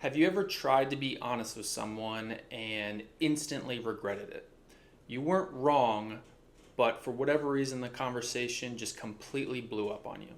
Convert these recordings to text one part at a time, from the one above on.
Have you ever tried to be honest with someone and instantly regretted it? You weren't wrong, but for whatever reason, the conversation just completely blew up on you.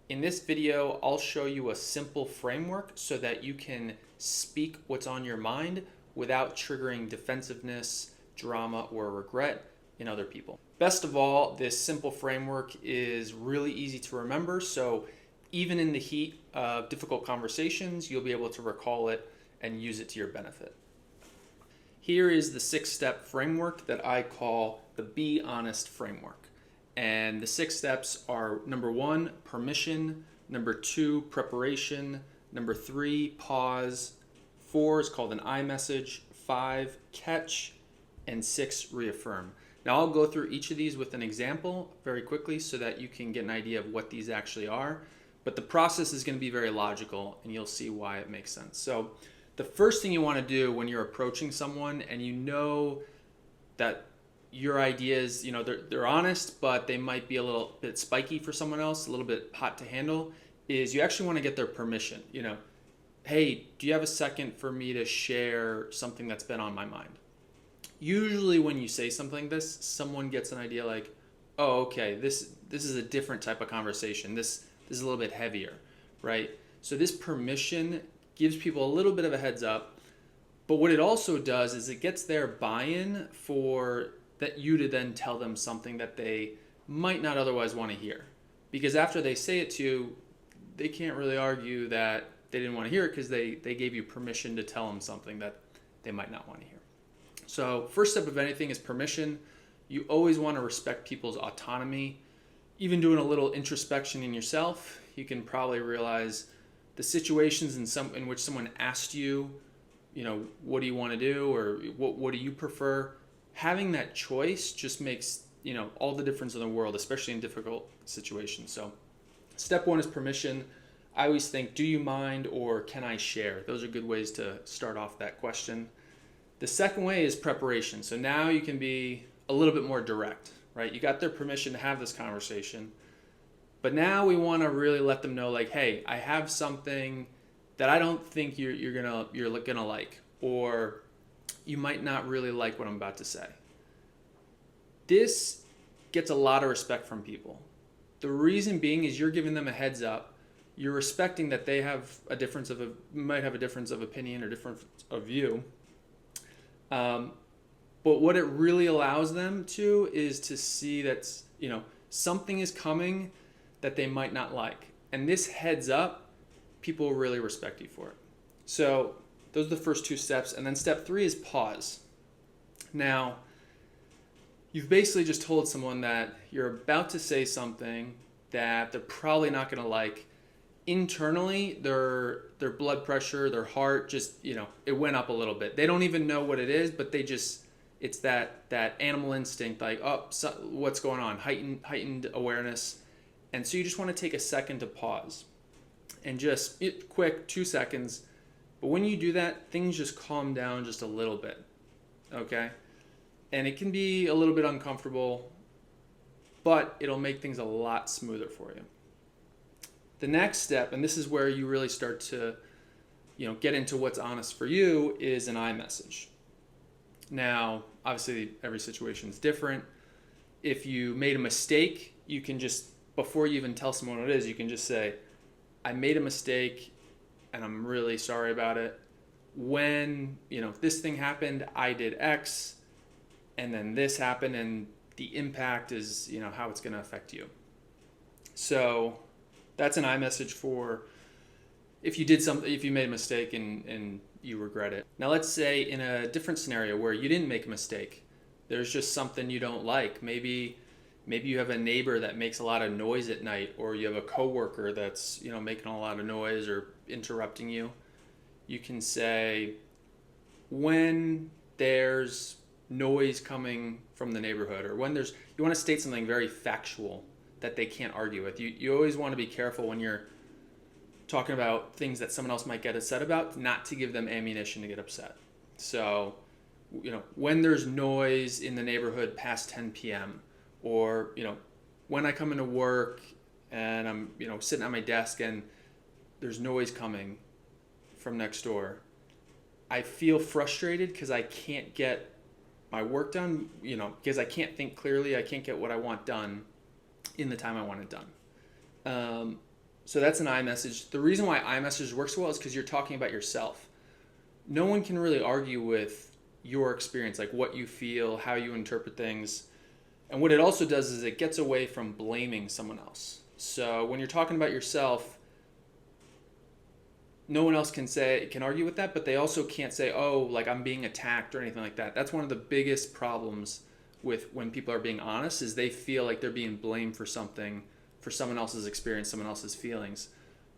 In this video, I'll show you a simple framework so that you can speak what's on your mind without triggering defensiveness, drama, or regret in other people. Best of all, this simple framework is really easy to remember, so even in the heat of difficult conversations, you'll be able to recall it and use it to your benefit. Here is the 6-step framework that I call the Be Honest framework. And the 6 steps are: number 1, permission; number 2, preparation; number 3, pause; 4 is called an I message; 5, catch; and 6, reaffirm. Now I'll go through each of these with an example very quickly so that you can get an idea of what these actually are. But the process is going to be very logical, and you'll see why it makes sense. So the first thing you want to do when you're approaching someone and you know that your ideas, they're honest, but they might be a little bit spiky for someone else, a little bit hot to handle, is you actually want to get their permission. Hey, do you have a second for me to share something that's been on my mind? Usually when you say something like this, someone gets an idea like, oh, okay, this is a different type of conversation. This is a little bit heavier, right? So this permission gives people a little bit of a heads up, but what it also does is it gets their buy-in for that you to then tell them something that they might not otherwise want to hear. Because after they say it to you, they can't really argue that they didn't want to hear it because they gave you permission to tell them something that they might not want to hear. So first step of anything is permission. You always want to respect people's autonomy. Even doing a little introspection in yourself, you can probably realize the situations in which someone asked you, what do you want to do, or what do you prefer? Having that choice just makes, all the difference in the world, especially in difficult situations. So step 1 is permission. I always think, do you mind or can I share? Those are good ways to start off that question. The second way is preparation. So now you can be a little bit more direct, right? You got their permission to have this conversation, but now we want to really let them know, like, hey, I have something that I don't think you're gonna like, or you might not really like what I'm about to say. This gets a lot of respect from people. The reason being is you're giving them a heads up. You're respecting that they might have a difference of opinion or difference of view. But what it really allows them to is to see that, something is coming that they might not like. And this heads up, people will really respect you for it. So those are the first 2 steps. And then step 3 is pause. Now, you've basically just told someone that you're about to say something that they're probably not going to like. Internally, their blood pressure, their heart just, it went up a little bit. They don't even know what it is, but it's that animal instinct, like, what's going on? Heightened awareness. And so you just want to take a second to pause and just quick 2 seconds. But when you do that, things just calm down just a little bit. Okay? And it can be a little bit uncomfortable, but it'll make things a lot smoother for you. The next step, and this is where you really start to, get into what's honest for you, is an I message. Now, obviously, every situation is different. If you made a mistake, you can just, before you even tell someone what it is, you can just say, I made a mistake, and I'm really sorry about it. When, this thing happened, I did X, and then this happened, and the impact is, how it's going to affect you. So that's an I message for if you made a mistake and you regret it. Now let's say in a different scenario where you didn't make a mistake. There's just something you don't like. Maybe you have a neighbor that makes a lot of noise at night, or you have a coworker that's, making a lot of noise or interrupting you. You can say, when there's noise coming from the neighborhood, or you want to state something very factual that they can't argue with. You always want to be careful when you're talking about things that someone else might get upset about, not to give them ammunition to get upset. So, when there's noise in the neighborhood past 10 p.m., or, when I come into work and I'm, sitting at my desk and there's noise coming from next door, I feel frustrated because I can't get my work done, because I can't think clearly. I can't get what I want done in the time I want it done. So that's an iMessage. The reason why iMessage works well is because you're talking about yourself. No one can really argue with your experience, like what you feel, how you interpret things. And what it also does is it gets away from blaming someone else. So when you're talking about yourself, no one else can argue with that, but they also can't say, oh, like I'm being attacked or anything like that. That's one of the biggest problems with when people are being honest, is they feel like they're being blamed for something, for someone else's experience, someone else's feelings,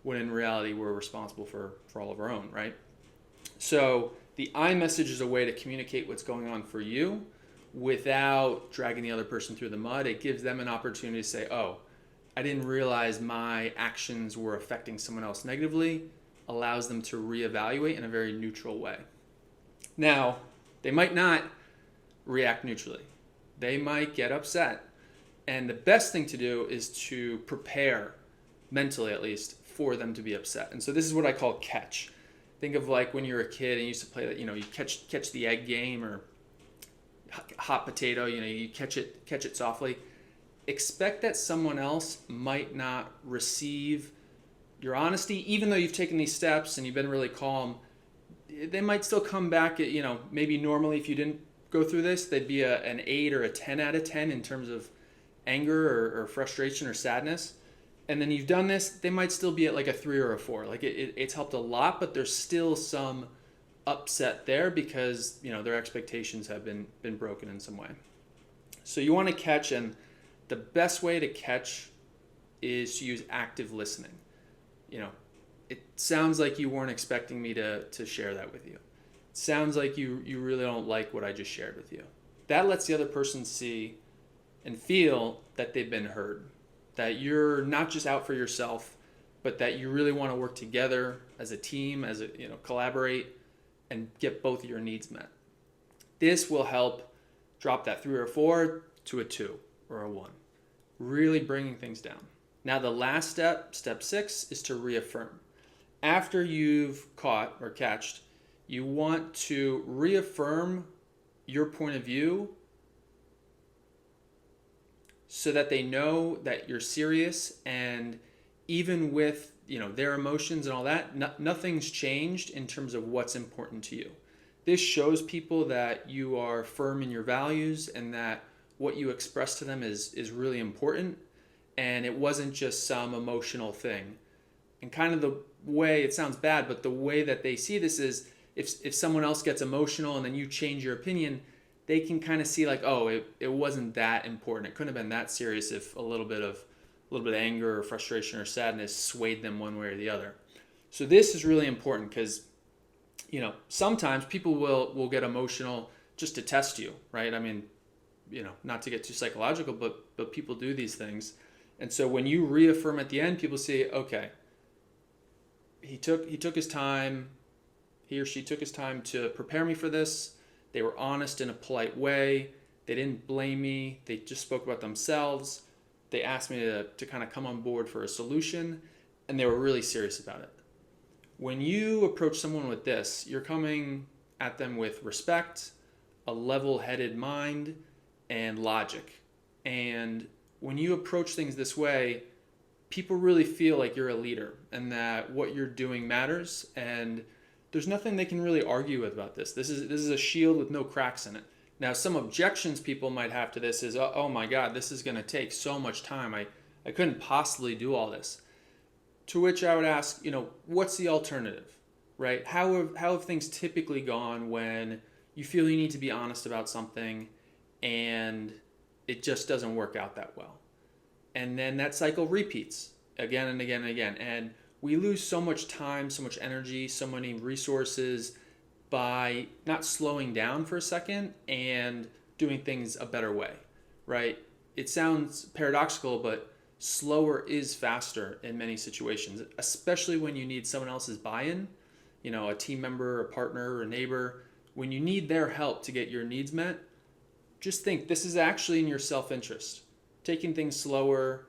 when in reality we're responsible for all of our own, right? So the iMessage is a way to communicate what's going on for you without dragging the other person through the mud. It gives them an opportunity to say, oh, I didn't realize my actions were affecting someone else negatively. Allows them to reevaluate in a very neutral way. Now, they might not react neutrally. They might get upset. And the best thing to do is to prepare, mentally at least, for them to be upset. And so this is what I call catch. Think of like when you were a kid and you used to play that, you catch the egg game or hot potato, you catch it softly. Expect that someone else might not receive your honesty, even though you've taken these steps and you've been really calm. They might still come back at, maybe normally if you didn't go through this, they'd be an 8 or a 10 out of 10 in terms of anger or frustration or sadness. And then you've done this, they might still be at like a 3 or a 4. Like it's helped a lot, but there's still some upset there because, their expectations have been broken in some way. So you want to catch, and the best way to catch is to use active listening. It sounds like you weren't expecting me to share that with you. It sounds like you really don't like what I just shared with you. That lets the other person see and feel that they've been heard, that you're not just out for yourself, but that you really want to work together as a team, collaborate and get both of your needs met. This will help drop that 3 or 4 to a 2 or a 1, really bringing things down. Now the last step 6, is to reaffirm. After you've caught or catched, you want to reaffirm your point of view so that they know that you're serious, and even with their emotions and all that, nothing's changed in terms of what's important to you. This shows people that you are firm in your values and that what you express to them is really important, and it wasn't just some emotional thing. And kind of the way, it sounds bad, but the way that they see this is if someone else gets emotional and then you change your opinion, they can kind of see like, oh, it wasn't that important. It couldn't have been that serious if a little bit of anger or frustration or sadness swayed them one way or the other. So this is really important because, sometimes people will get emotional just to test you, right? I mean, not to get too psychological, but people do these things. And so when you reaffirm at the end, people say, okay, he took his time, he or she took his time to prepare me for this. They were honest in a polite way. They didn't blame me. They just spoke about themselves. They asked me to kind of come on board for a solution, and they were really serious about it. When you approach someone with this, you're coming at them with respect, a level-headed mind, and logic. And when you approach things this way, people really feel like you're a leader and that what you're doing matters, and there's nothing they can really argue with about this. This is a shield with no cracks in it. Now, some objections people might have to this is, oh my God, this is going to take so much time. I couldn't possibly do all this. To which I would ask, what's the alternative, right? How have things typically gone when you feel you need to be honest about something and it just doesn't work out that well? And then that cycle repeats again and again and again. And we lose so much time, so much energy, so many resources by not slowing down for a second and doing things a better way, right? It sounds paradoxical, but slower is faster in many situations, especially when you need someone else's buy-in, a team member, a partner, a neighbor. When you need their help to get your needs met, just think this is actually in your self-interest. Taking things slower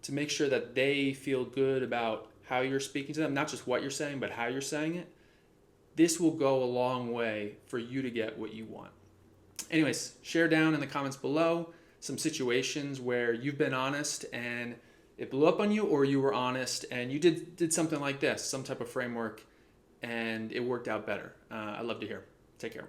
to make sure that they feel good about how you're speaking to them, not just what you're saying, but how you're saying it. This will go a long way for you to get what you want. Anyways, share down in the comments below some situations where you've been honest and it blew up on you, or you were honest and you did something like this, some type of framework, and it worked out better. I'd love to hear. Take care.